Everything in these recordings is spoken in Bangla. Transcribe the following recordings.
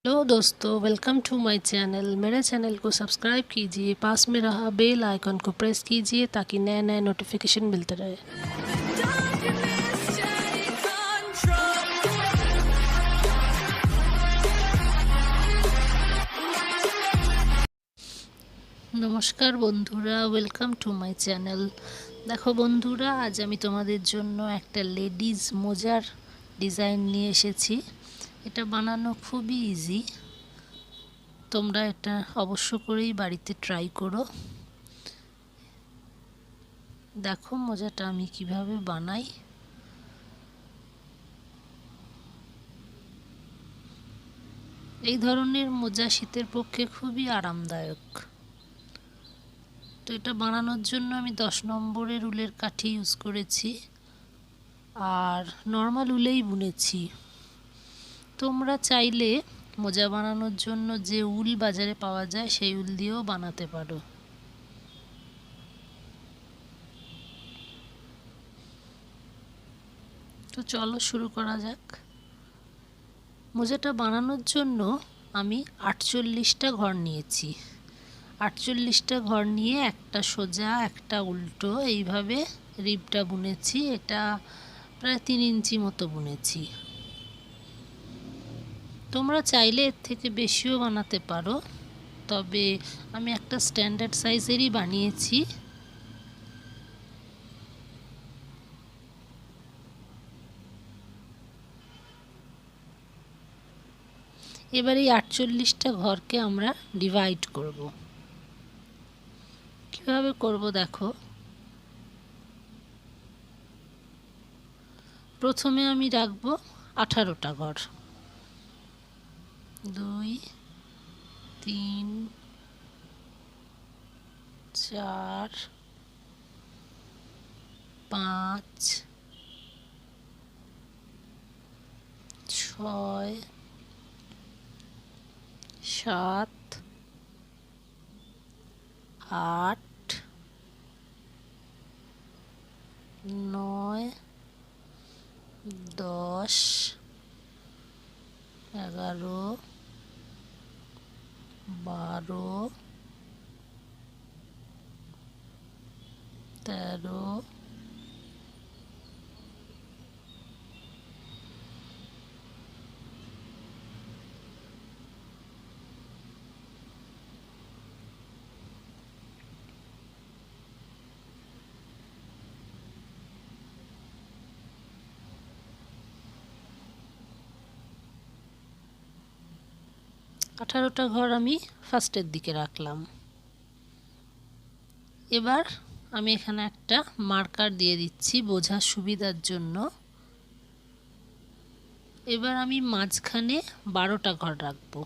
हेलो दोस्तों, वेलकम टू माय चैनल। मेरे चैनल को सब्सक्राइब कीजिए, पास में रहा बेल आइकन को प्रेस कीजिए ताकि नए नए नोटिफिकेशन मिलते रहे। নমস্কার বন্ধুরা, ওয়েলকাম টু মাই চ্যানেল। দেখো বন্ধুরা, আজ আমি তোমাদের জন্য একটা লেডিস মোজার ডিজাইন নিয়ে এসেছি। এটা বানানো খুবই ইজি, তোমরা এটা অবশ্য করেই বাড়িতে ট্রাই করো। দেখো মোজাটা আমি কিভাবে বানাই। এই ধরনের মোজা শীতের পক্ষে খুবই আরামদায়ক। তো এটা বানানোর জন্য আমি 10 নম্বরের উলের কাঠি ইউজ করেছি আর নর্মাল উলেই বুনেছি। তোমরা চাইলে মোজা বানানোর জন্য যে উল বাজারে পাওয়া যায় সেই উল দিয়েও বানাতে পারো। তো চলো শুরু করা যাক। মোজাটা বানানোর জন্য আমি 48টা ঘর নিয়েছি। 48টা ঘর নিয়ে একটা সোজা একটা উল্টো এইভাবে রিবটা বুনেছি। এটা প্রায় 3 ইঞ্চি মতো বুনেছি। তোমরা চাইলে এর থেকে বেশিও বানাতে পারো, তবে আমি একটা স্ট্যান্ডার্ড সাইজেরই বানিয়েছি। এবার এই 48টা ঘরকে আমরা ডিভাইড করব। কিভাবে করব দেখো। প্রথমে আমি রাখবো 18টা ঘর। 2 3 4 5 6 7 8 9 10 11 12 13 18টা ঘর আমি ফার্স্টের দিকে রাখলাম। এবার আমি এখানে একটা মার্কার দিয়ে দিচ্ছি বোঝার সুবিধার জন্য। এবার আমি মাঝখানে 12টা ঘর রাখবো।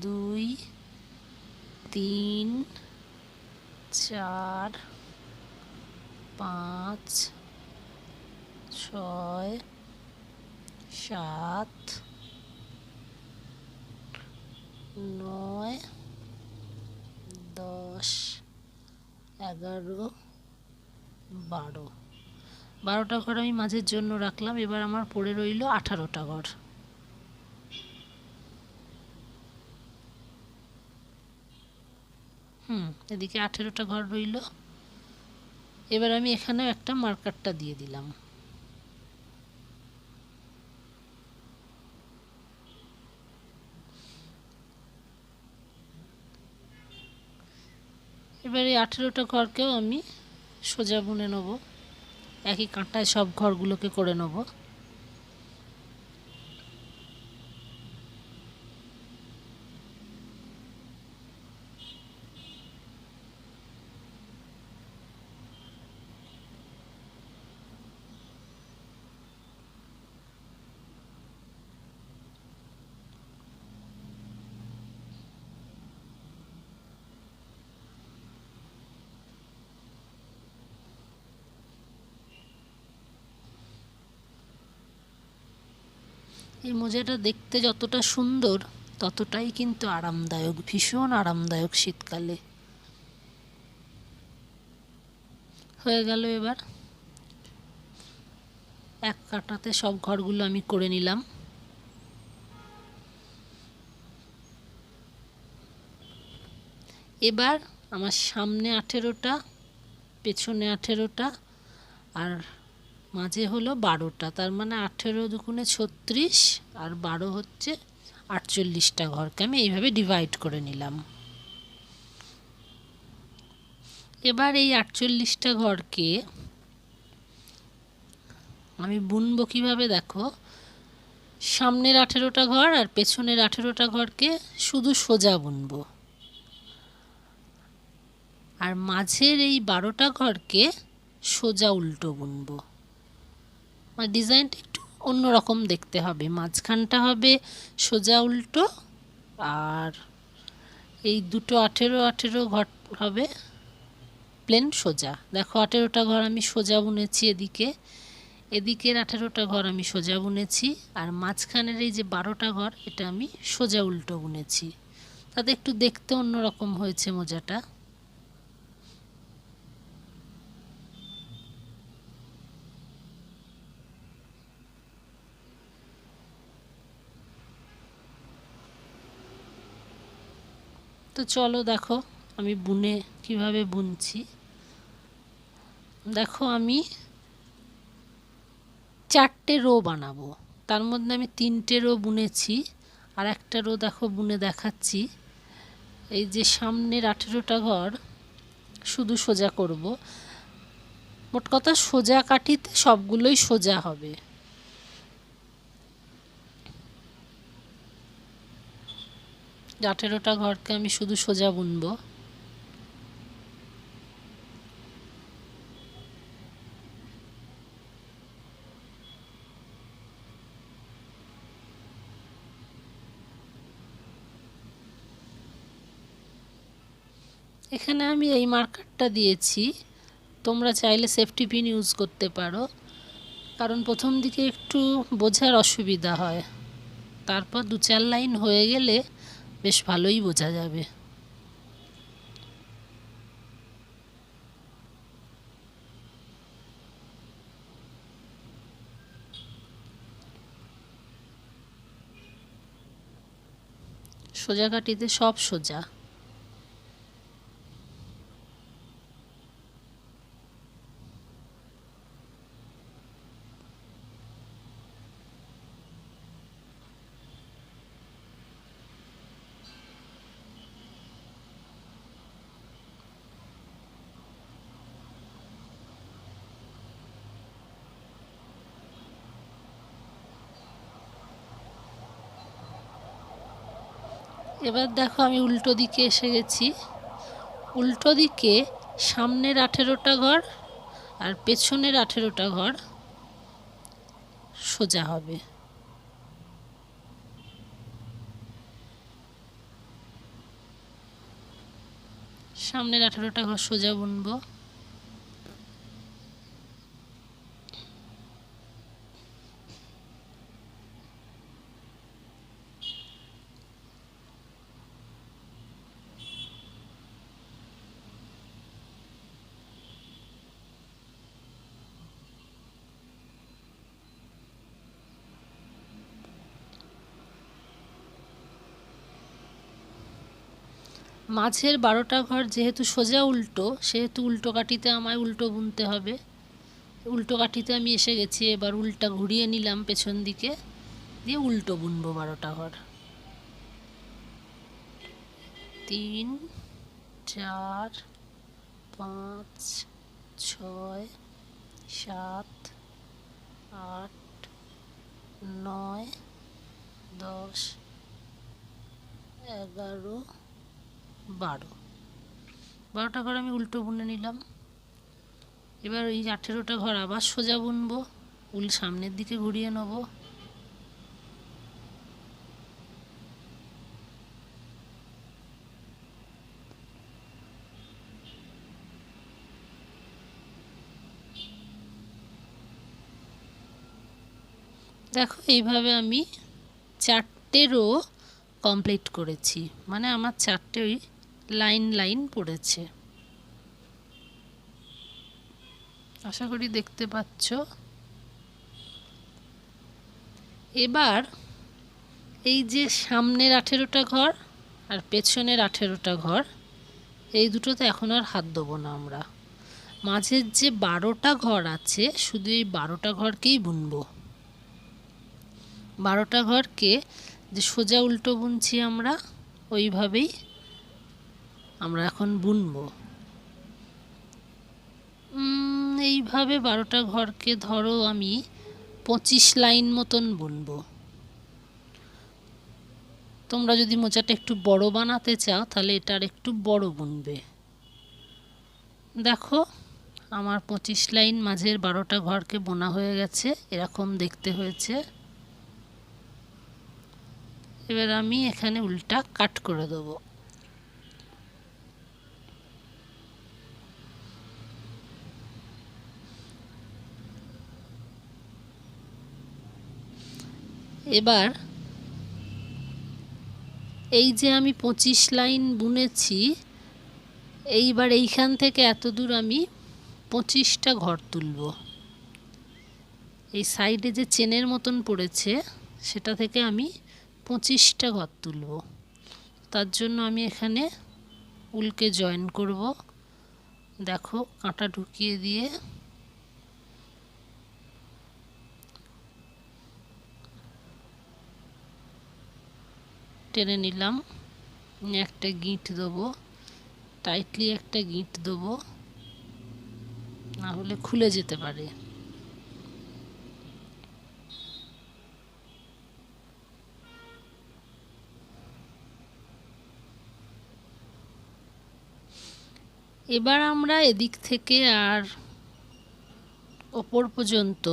2 3 4 5 6 7 9 10 11 12। 12টা ঘর আমি মাঝের জন্য রাখলাম। এবার আমার পড়ে রইল 18টা ঘর। এদিকে 18টা ঘর রইল। এবার আমি এখানেও একটা মার্কারটা দিয়ে দিলাম। এবারে 18টা ঘরকেও আমি সোজা বুনে নেব। একই কাঁটায় সব ঘরগুলোকে করে নেব। এই মোজাটা দেখতে যতটা সুন্দর ততটাই কিন্তু আরামদায়ক, ভীষণ আরামদায়ক শীতকালে। হয়ে গেল। এবার এক কাঁটাতে সব ঘরগুলো আমি করে নিলাম। এবার আমার সামনে 18টা, পেছনে 18টা, আর মাঝে হলো 12টা। তার মানে 18 দুগুণে 36 আর 12 হচ্ছে 48টা ঘরকে আমি এইভাবে ডিভাইড করে নিলাম। এবার এই 48টা ঘরকে আমি বুনবো কিভাবে দেখো। সামনের 18টা ঘর আর পেছনের 18টা ঘরকে শুধু সোজা বুনবো, আর মাঝের এই 12টা ঘরকে সোজা উল্টো বুনবো। মানে ডিজাইনটা একটু অন্যরকম দেখতে হবে, মাঝখানটা হবে সোজা উল্টো, আর এই দুটো 18 ঘর হবে প্লেন সোজা। দেখো 18টা ঘর আমি সোজা বুনেছি, এদিকের 18টা ঘর আমি সোজা বুনেছি, আর মাঝখানের এই যে 12টা ঘর এটা আমি সোজা উল্টো বুনেছি। তাতে একটু দেখতে অন্যরকম হয়েছে মোজাটা। তো চলো দেখো আমি বুনে কিভাবে বুনছি। দেখো আমি 4টে রো বানাবো, তার মধ্যে আমি 3টে রো বুনেছি, আর একটা রো দেখো বুনে দেখাচ্ছি। এই যে সামনের 18টা ঘর শুধু সোজা করব, মোট কথা সোজা কাঠিতে সবগুলোই সোজা হবে। আঠেরোটা ঘরকে আমি শুধু সোজা বুনবো। এখানে আমি এই মার্কারটা দিয়েছি, তোমরা চাইলে সেফটি পিন ইউজ করতে পারো, কারণ প্রথম দিকে একটু বোঝার অসুবিধা হয়, তারপর 2-4 লাইন হয়ে গেলে বেশ ভালোই বোঝা যাবে। সোজা কাঠিতে সব সোজা। এবার দেখো আমি উল্টো দিকে এসে গেছি। উল্টো দিকে সামনের 18টা ঘর আর পেছনের 18টা ঘর সোজা হবে। সামনের 18টা ঘর সোজা বুনবো। মাঝের 12টা ঘর যেহেতু সোজা উল্টো, সেহেতু উল্টো কাঠিতে আমায় উল্টো বুনতে হবে। উল্টো কাঠিতে আমি এসে গেছি, এবার উল্টা ঘুরিয়ে নিলাম পেছন দিকে, দিয়ে উল্টো বুনবো 12টা ঘর। 3, 4, 5, 6, 7, 8, 9, 10, 11, 12টা ঘর আমি উল্টো বুনে নিলাম। এবার এই 18টা ঘর আবার সোজা বুনবো, উল সামনের দিকে ঘুরিয়ে নেব। দেখো এইভাবে আমি 4টে রো কমপ্লিট করেছি, মানে আমার 4টে লাইন লাইন পড়েছে। আশা করি দেখতে পাচ্ছ। এবার এই যে সামনের 18টা ঘর আর পেছনের 18টা ঘর এই দুটোতে এখন আর হাত দেবো না আমরা। মাঝের যে 12টা ঘর আছে শুধু এই 12টা ঘরকেই বুনবো। 12টা ঘরকে যে সোজা উল্টো বুনছি আমরা, ওইভাবেই আমরা এখন বুনবো। এইভাবে 12টা ঘরকে ধরো আমি 25 লাইন মতন বুনবো। তোমরা যদি মোজাটা একটু বড় বানাতে চাও তাহলে এটা আর একটু বড় বুনবে। দেখো আমার 25 লাইন মাঝের 12টা ঘরকে বোনা হয়ে গেছে, এরকম দেখতে হয়েছে। এবার আমি এখানে উল্টা কাট করে দেবো। এবার এই যে আমি 25 লাইন বুনেছি, এইবার এইখান থেকে এত দূর আমি 25টা ঘর তুলব। এই সাইডে যে চেনের মতন পড়েছে সেটা থেকে আমি 25টা ঘর তুলব। তার জন্য আমি এখানে উলকে জয়েন করব। দেখো কাঁটা ঢুকিয়ে দিয়ে টেনে নিলাম। একটা গিঁট দেবো, টাইটলি একটা গিঁট দেবো, না হলে খুলে যেতে পারে। এবার আমরা এদিক থেকে আর ওপর পর্যন্ত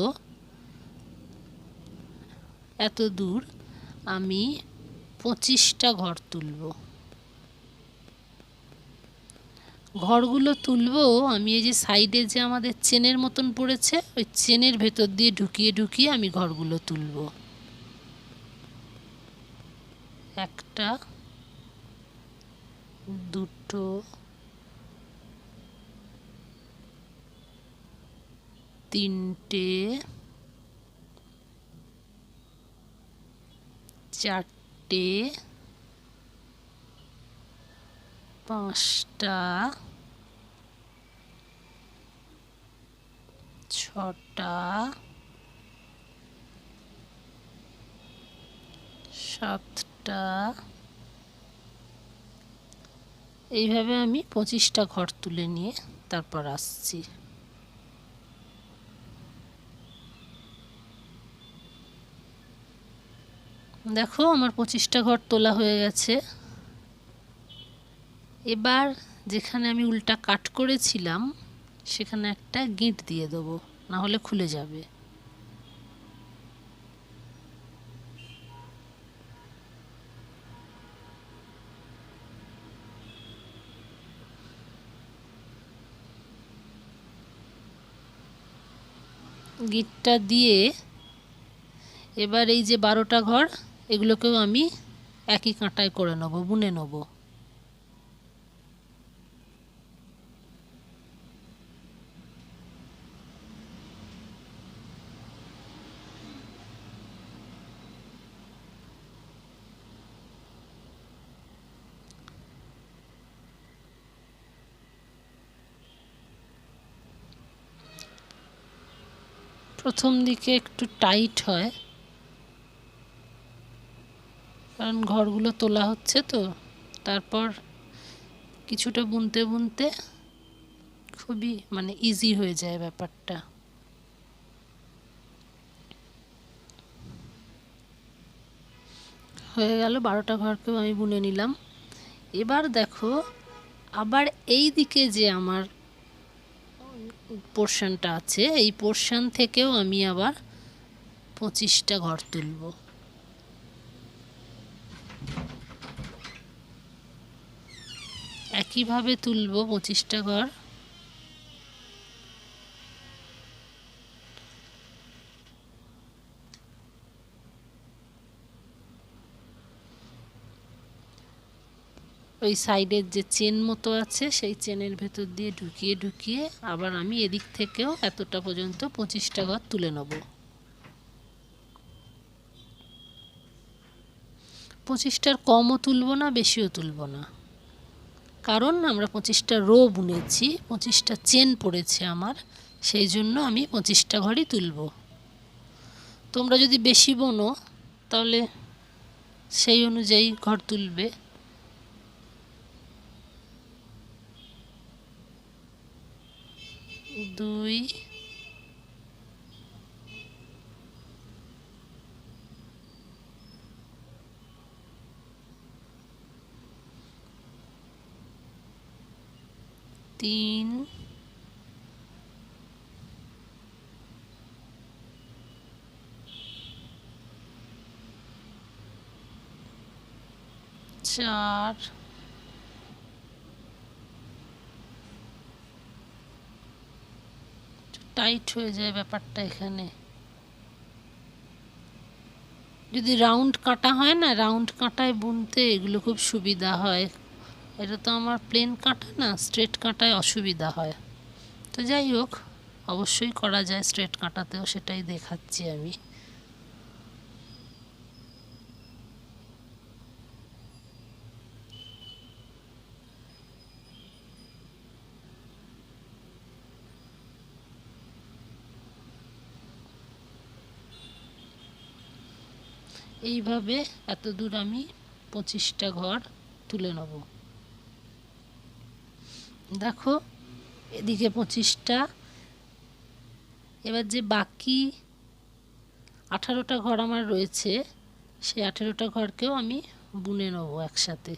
এত দূর আমি 25টা ঘর তুলব। ঘরগুলো তুলবো আমি এই যে সাইডে যে আমাদের চেনের মতন পড়েছে ওই চেনের ভেতর দিয়ে ঢুকিয়ে ঢুকিয়ে আমি ঘরগুলো তুলব। একটা, দুটো, তিনটে, চারটে, পাঁচটা, ছটা, সাতটা, এইভাবে আমি 25টা ঘর তুলে নিয়ে তারপর আসছি। দেখো আমার 25টা ঘর তোলা হয়ে গেছে। এবার যেখানে আমি উল্টা কাট করেছিলাম সেখানে একটা গিঁট দিয়ে দেবো, না হলে খুলে যাবে। গিঁটটা দিয়ে এবার এই যে 12টা ঘর এগুলোকেও আমি একই কাঁটায় করে নেব, বুনে নেব। প্রথম দিকে একটু টাইট হয়, কারণ ঘরগুলো তোলা হচ্ছে তো। তারপর কিছুটা বুনতে বুনতে খুবই ইজি হয়ে যায় ব্যাপারটা। হয়ে গেল, 12টা ঘরকেও আমি বুনে নিলাম। এবার দেখো আবার এই দিকে যে আমার পোর্শনটা আছে এই পোর্শন থেকেও আমি আবার 25টা ঘর তুলব। একইভাবে তুলব 25টা ঘর। ওই সাইডের যে চেন মতো আছে সেই চেনের ভেতর দিয়ে ঢুকিয়ে ঢুকিয়ে আবার আমি এদিক থেকেও এতটা পর্যন্ত 25টা ঘর তুলে নেব। 25টার কমও তুলব না, বেশিও তুলব না। কারণ আমরা 25টা রো বুনেছি, 25টা চেন পড়েছে আমার, সেই জন্য আমি 25টা ঘরই তুলব। তোমরা যদি বেশি বোনো তাহলে সেই অনুযায়ী ঘর তুলবে। দুই, তিন, চার, টাইট হয়ে যায় ব্যাপারটা এখানে। যদি রাউন্ড কাটা হয় না, রাউন্ড কাঁটায় বুনতে এগুলো খুব সুবিধা হয়। এটা তো আমার প্লেন কাঁটা না, স্ট্রেট কাঁটায় অসুবিধা হয়। তো যাই হোক, অবশ্যই করা যায় স্ট্রেট কাঁটাতেও, সেটাই দেখাচ্ছি আমি। এইভাবে এত দূর আমি 25টা ঘর তুলে নেব। দেখো এদিকে 25টা। এবার যে বাকি 18টা ঘর আমার রয়েছে, সেই 18টা ঘরকেও আমি বুনে নেব একসাথে।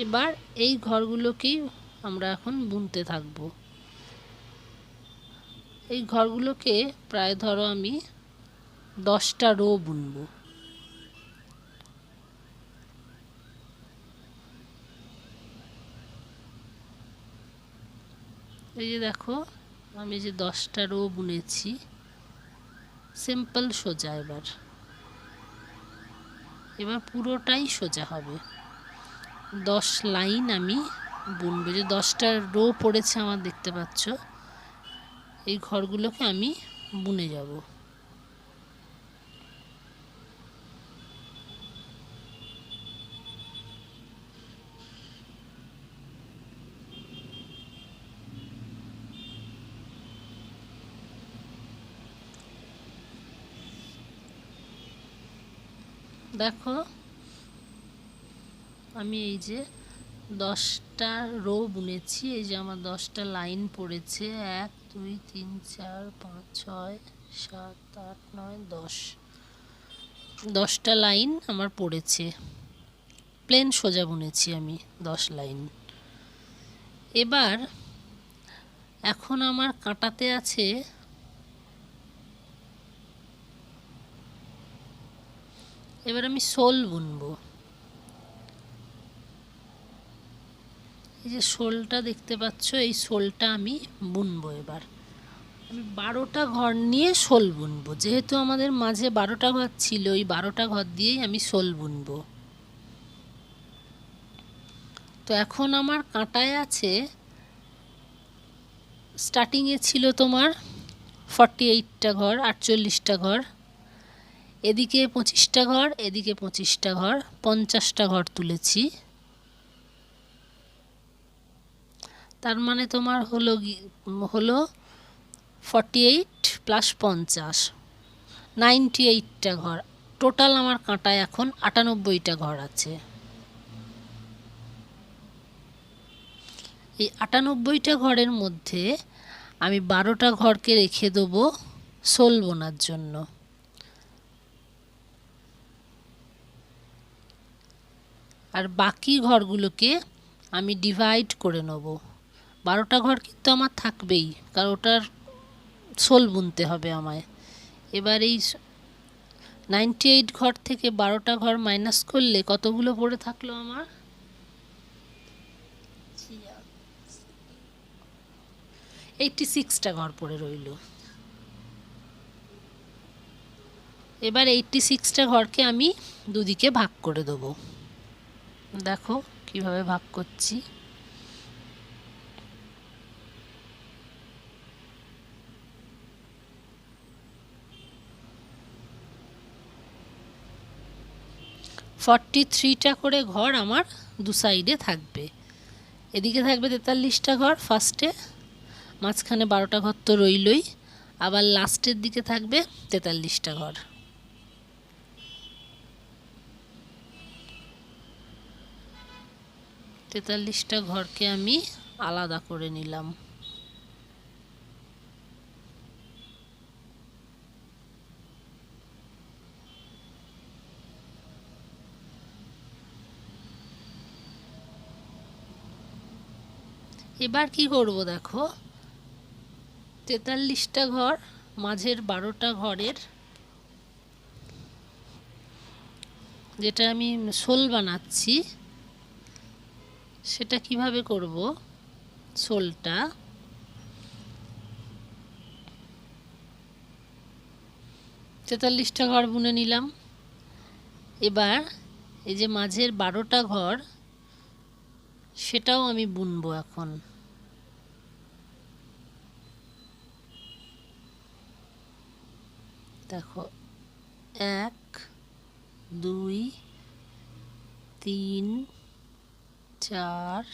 এবার এই ঘরগুলোকেই আমরা এখন বুনতে থাকব। এই ঘরগুলোকে প্রায় ধরো আমি 10টা রো বুনব। এই যে দেখো আমি যে 10টা রো বুনেছি, সিম্পল সোজা। এবার পুরোটাই সোজা হবে। 10 লাইন আমি বুনবো। যে 10টা রো পড়েছে আমার, দেখতে পাচ্ছ, এই ঘরগুলোকে আমি বুনে যাব। দেখো আমি এই যে 10টা রো বুনেছি। এই যে আমার 10টা লাইন পড়েছে, 1 2 3 4 5 6 7 8 9 10। 10টা লাইন আমার পড়েছে, প্লেন সোজা বুনেছি আমি 10 লাইন। এবার এখন আমার কাঁটাতে আছে এবার আমি শোল বুনবো। এই যে শোলটা দেখতে পাচ্ছ, এই শোলটা আমি বুনবো। এবার আমি 12টা ঘর নিয়ে শোল বুনবো। যেহেতু আমাদের মাঝে 12টা ঘর ছিল, ওই 12টা ঘর দিয়েই আমি শোল বুনবো। তো এখন আমার কাঁটায় আছে, স্টার্টিংয়ে ছিল তোমার 48টা ঘর, 48টা ঘর। এদিকে 25টা ঘর, এদিকে 25টা ঘর, 50টা ঘর তুলেছি। তার মানে তোমার হলো 48 প্লাস 50, 98টা ঘর। টোটাল আমার কাঁটায় এখন 98টা ঘর আছে। এই 98টা ঘরের মধ্যে আমি 12টা ঘরকে রেখে দেবো শোল বোনার জন্য। আর বাকি ঘরগুলোকে আমি ডিভাইড করে নেব। 12টা ঘর কিন্তু আমার থাকবেই, কারণ ওটার শোল বুনতে হবে আমায়। এবার এই 98 ঘর থেকে 12টা ঘর মাইনাস করলে কতগুলো পড়ে থাকলো আমার? 86টা ঘর পড়ে রইল। এবার 86টা ঘরকে আমি দুদিকে ভাগ করে দেবো। দেখো কিভাবে ভাগ করছি। ফর্টি 3টা করে ঘর আমার দু সাইডে থাকবে। এদিকে থাকবে 43টা ঘর ফার্স্টে, মাঝখানে 12টা ঘর তো রইলই, আবার লাস্টের দিকে থাকবে 43টা ঘর। তেতাল্লিশটা ঘরকে আমি আলাদা করে নিলাম। এবার কি করব দেখো, 43টা ঘর মাঝের 12টা ঘরের যেটা আমি শোল বানাচ্ছি সেটা কিভাবে করব। শোলটা 43টা ঘর বুনে নিলাম। এবার এই যে মাঝের 12টা ঘর সেটাও আমি বুনবো এখন। দেখো 1 2 3 4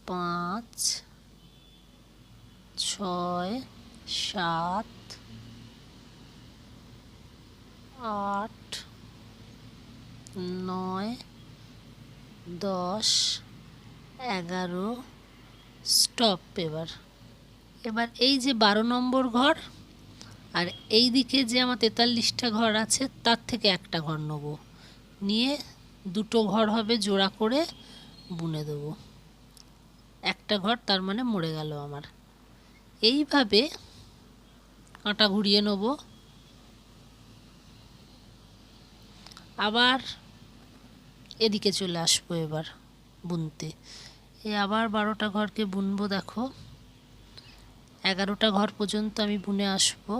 5 6 7 8 9 10 11 স্টপ। এবার এই যে 12 নম্বর ঘর আর এই দিকে যে আমার 43টা ঘর আছে তার থেকে একটা ঘর নেব, নিয়ে দুটো ঘর হবে জোড়া করে বুনে দেবো। একটা ঘর তার মানে মরে গেল আমার। এইভাবে কাঁটা ঘুরিয়ে নেব। আবার এদিকে চলে আসবো এবার বুনতে। আবার 12টা ঘরকে বুনবো। দেখো 11টা ঘর পর্যন্ত আমি বুনে আসবো।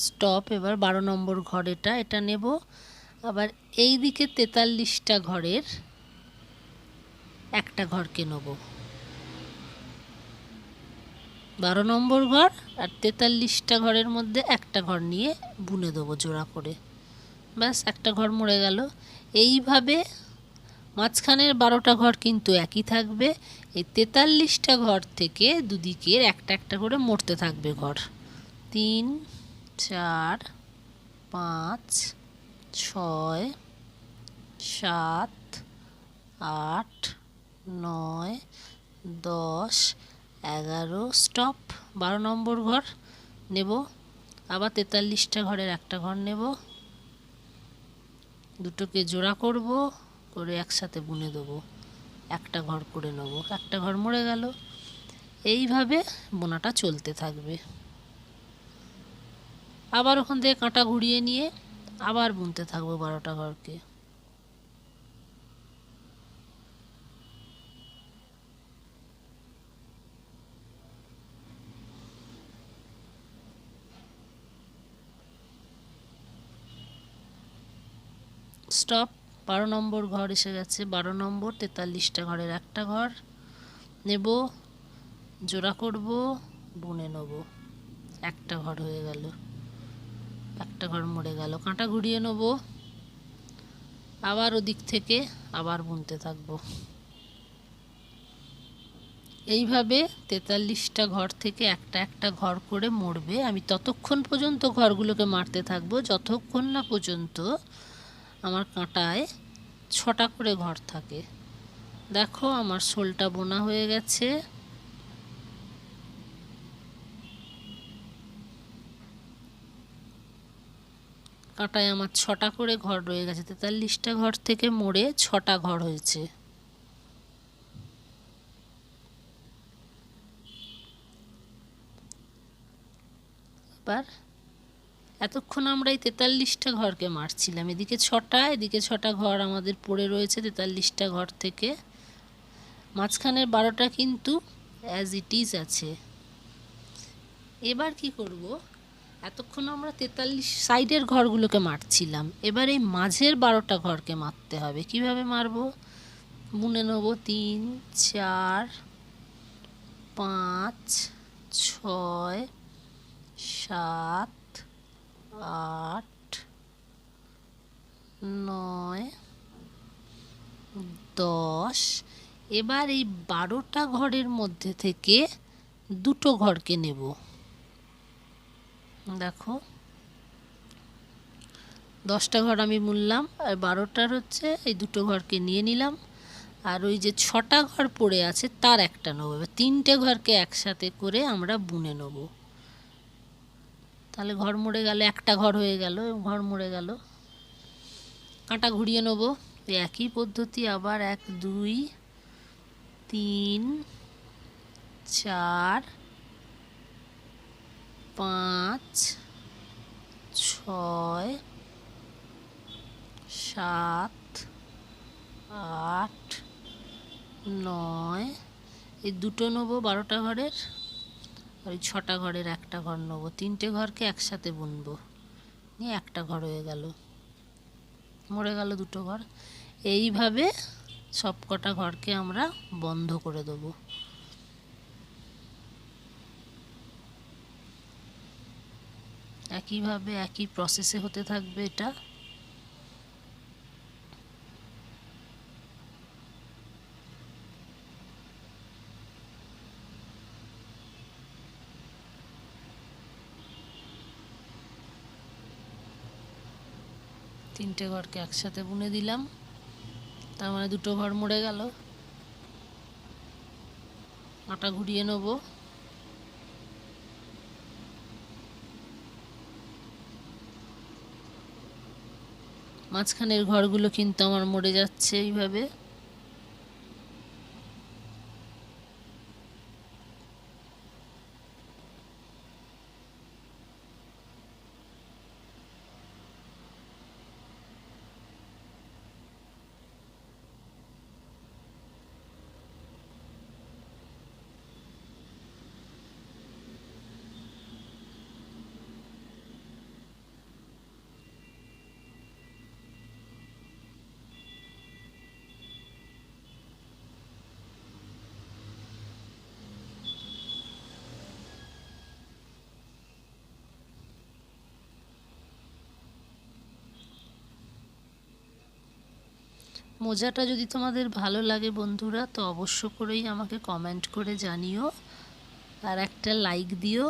স্টপ। এবার 12 নম্বর ঘর এটা নেব। আবার এই দিকে 43টা ঘরের একটা ঘরকে নেব। 12 নম্বর ঘর আর 43টা ঘরের মধ্যে একটা ঘর নিয়ে বুনে দেবো জোড়া করে। ব্যাস, একটা ঘর মরে গেল। এইভাবে মাঝখানের 12টা ঘর কিন্তু একই থাকবে। এই 43টা ঘর থেকে দুদিকের একটা একটা করে মরতে থাকবে ঘর। 3 4 5 6 7 8 9 10 11 স্টপ। 12 নম্বর ঘর নেব। আবার 43টা ঘরের একটা ঘর নেব, দুটোকে জোড়া করব, করে একসাথে বুনে দেবো। একটা ঘর করে নেব, একটা ঘর মরে গেল। এইভাবে বোনাটা চলতে থাকবে। আবার ওখান থেকে কাঁটা ঘুরিয়ে নিয়ে আবার বুনতে থাকবো 12টা ঘরকে। স্টপ। 12 নম্বর ঘর এসে গেছে। 12 নম্বর 43টা ঘরের একটা ঘর নেব, জোড়া করব, বুনে নেব। একটা ঘর হয়ে গেল, একটা ঘর মরে গেল। কাঁটা ঘুরিয়ে নেব, আবার ওদিক থেকে আবার বুনতে থাকবো। এইভাবে 43টা ঘর থেকে একটা একটা ঘর করে মরবে। আমি ততক্ষণ পর্যন্ত ঘরগুলোকে মারতে থাকবো যতক্ষণ না পর্যন্ত আমার কাঁটায় 6টা করে ঘর থাকে। দেখো আমার শোলটা বোনা হয়ে গেছে। কাঁটায় আমার 6টা করে ঘর রয়ে গেছে, 43টা ঘর থেকে মোড়ে 6টা ঘর হয়েছে। এবার এতক্ষণ আমরা এই 43টা ঘরকে মারছিলাম, এদিকে 6টা, এদিকে 6টা ঘর আমাদের পড়ে রয়েছে 43টা ঘর থেকে। মাঝখানের 12টা কিন্তু অ্যাজ ইট ইজ আছে। এবার কি করব, এতক্ষণ আমরা 43 সাইডের ঘরগুলোকে মারছিলাম, এবার এই মাঝের 12টা ঘরকে মারতে হবে। কিভাবে মারব, গুনে নেব 3 4 5 6 7 8 9 10। এবার এই 12টা ঘরের মধ্যে থেকে দুটো ঘরকে নেব। দেখো 10টা ঘর আমি মুললাম, আর 12টার হচ্ছে এই দুটো ঘরকে নিয়ে নিলাম, আর ওই যে 6টা ঘর পড়ে আছে তার একটা নেব। এবার 3টে ঘরকে একসাথে করে আমরা বুনে নেব। তাহলে ঘর মুড়ে গেল, একটা ঘর হয়ে গেল, ঘর মুড়ে গেল। কাঁটা ঘুরিয়ে নেব, একই পদ্ধতি আবার 1 2 3 4 5 6 7 8 9। এই দুটো নেবো 12টা ঘরের, ওই 6টা ঘরের একটা ঘর নেবো, 3টে ঘরকে একসাথে বুনবো, নিয়ে একটা ঘর হয়ে গেল, মরে গেল দুটো ঘর। এইভাবে সব কটা ঘরকে আমরা বন্ধ করে দেবো। একইভাবে একই প্রসেসে হতে থাকবে এটা। তিনটে ঘরকে একসাথে বুনে দিলাম, তার মানে দুটো ঘর মরে গেল। আটা ঘুরিয়ে নেব, মাঝখানের ঘরগুলো কিন্তু আমার মরে যাচ্ছে এইভাবে। মোজাটা যদি তোমাদের ভালো লাগে বন্ধুরা, তো অবশ্য করেই আমাকে কমেন্ট করে জানিও, আর একটা লাইক দিও।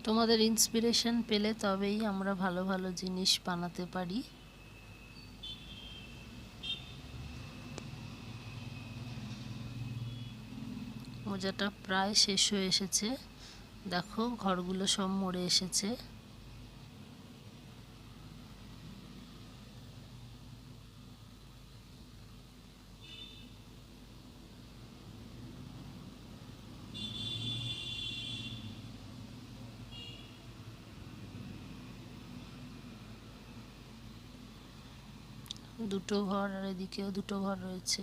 তোমাদের ইন্সপিরেশন পেলে তবেই আমরা ভালো ভালো জিনিস বানাতে পারি। মোজাটা প্রায় শেষ হয়ে এসেছে, দেখো ঘরগুলো সব মরে এসেছে। দুটো ঘর, আর এদিকেও দুটো ঘর রয়েছে।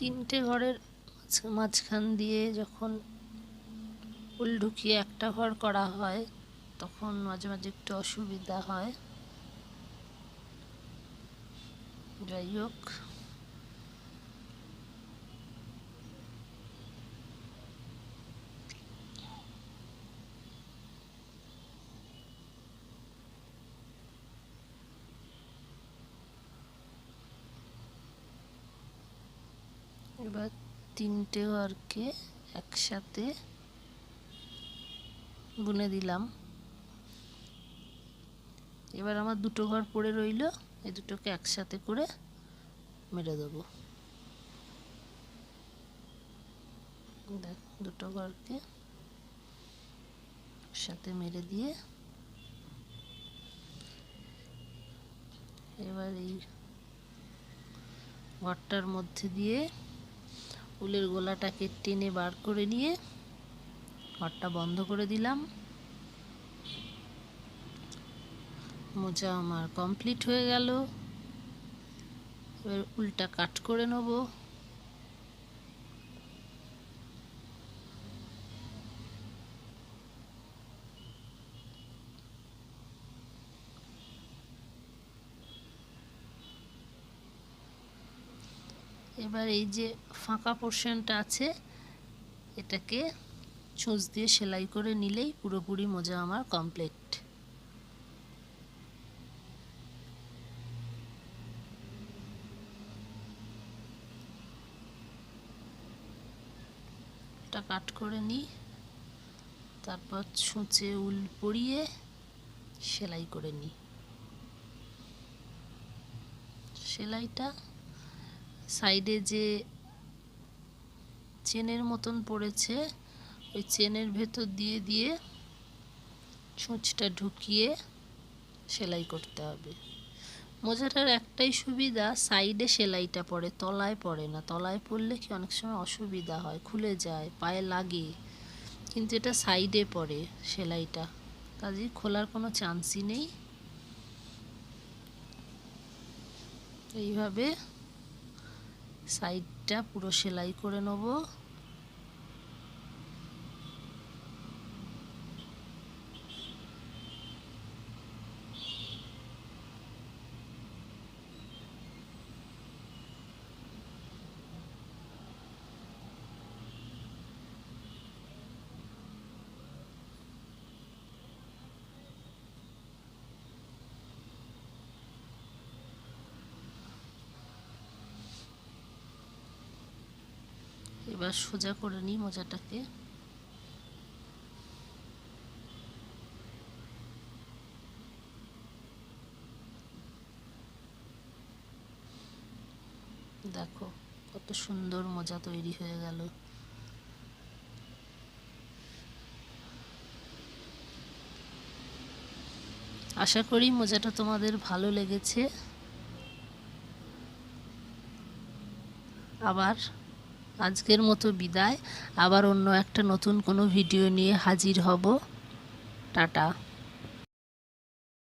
তিনটে ঘরের মাঝখান দিয়ে যখন উল ঢুকিয়ে একটা ঘর করা হয় তখন মাঝে মাঝে একটু অসুবিধা হয়। যাই হোক, এবার তিনটে ঘরকে একসাথে বুনে দিলাম। এবার আমার দুটো ঘর পড়ে রইল, এই দুটোকে একসাথে করে মেরে দেবো। দেখ, দুটো ঘরকে একসাথে মেরে দিয়ে এবার এই ঘরটার মধ্যে দিয়ে উলের গোলাটাকে টেনে বার করে নিয়ে ঘরটা বন্ধ করে দিলাম। মোজা আমার কমপ্লিট হয়ে গেল। এবার উলটা কাট করে নেব। এবার এই যে ফাঁকা পোর্শনটা আছে এটাকে ছুঁচ দিয়ে সেলাই করে নিলেই পুরোপুরি মোজা আমার কমপ্লিট। এটা কাট করে নিই, তারপর ছুঁচে উল পরিয়ে সেলাই করে নিই। সেলাইটা সাইডে যে চেনের মতন পড়েছে ওই চেনের ভেতর দিয়ে দিয়ে ছুঁচটা ঢুকিয়ে সেলাই করতে হবে। মোজাটার একটাই সুবিধা, সাইডে সেলাইটা পড়ে, তলায় পড়ে না। তলায় পড়লে কি অনেক সময় অসুবিধা হয়, খুলে যায়, পায়ে লাগে, কিন্তু এটা সাইডে পড়ে সেলাইটা, কাজেই খোলার কোনো চান্সই নেই। এইভাবে সাইডটা পুরো সেলাই করে নেব। এবার সোজা করে নিই মোজাটাকে। দেখো কত সুন্দর মোজা তৈরি হয়ে গেল। আশা করি মোজাটা তোমাদের ভালো লেগেছে। আবার আজকের মতো বিদায়, আবার অন্য একটা নতুন কোনো ভিডিও নিয়ে হাজির হব। টাটা।